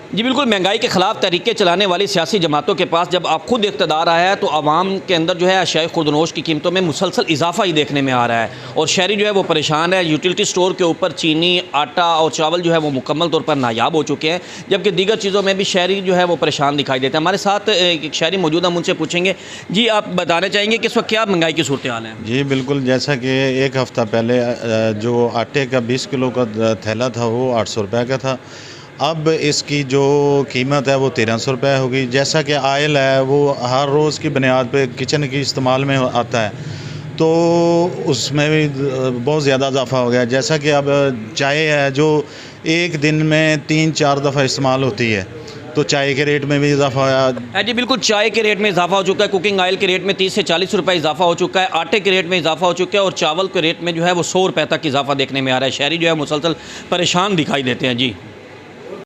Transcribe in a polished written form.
जी बिल्कुल, महंगाई के ख़िलाफ़ तहरीकें चलाने वाली सियासी जमातों के पास जब अब खुद इक़्तिदार आया है तो आवाम के अंदर जो है अशियाए खुर्दनोश की कीमतों में मुसलसल इजाफ़ा ही देखने में आ रहा है और शहरी जो है वो परेशान है। यूटिलिटी स्टोर के ऊपर चीनी, आटा और चावल जो है वो मुकम्मल तौर पर नायाब हो चुके हैं, जबकि दीगर चीज़ों में भी शहरी जो है वो परेशान दिखाई देते हैं। हमारे साथ एक शहरी मौजूद हैं, उनसे पूछेंगे। जी, आप बताना चाहेंगे कि इस वक्त क्या महंगाई की सूरत हाल है? जी बिल्कुल, जैसा कि एक हफ़्ता पहले जो आटे का 20 किलो का थैला था वो 800 रुपये का था। अब इसकी जो कीमत है वो 1300 रुपये हो गई। जैसा कि आयल है वो हर रोज़ की बुनियाद पे किचन की इस्तेमाल में आता है, तो उसमें भी बहुत ज़्यादा इजाफ़ा हो गया। जैसा कि अब चाय है जो एक दिन में 3-4 दफ़ा इस्तेमाल होती है, तो चाय के रेट में भी इजाफ़ा होया। जी बिल्कुल, चाय के रेट में इजाफा हो चुका है, कुकिंग ऑयल के रेट में 30 से 40 रुपये इजाफा हो चुका है, आटे के रेट में इजाफा हो चुका है और चावल के रेट में जो है वो 100 रुपये तक इजाफा देखने में आ रहा है। शहरी जो है मुसलसल परेशान दिखाई देते हैं। जी।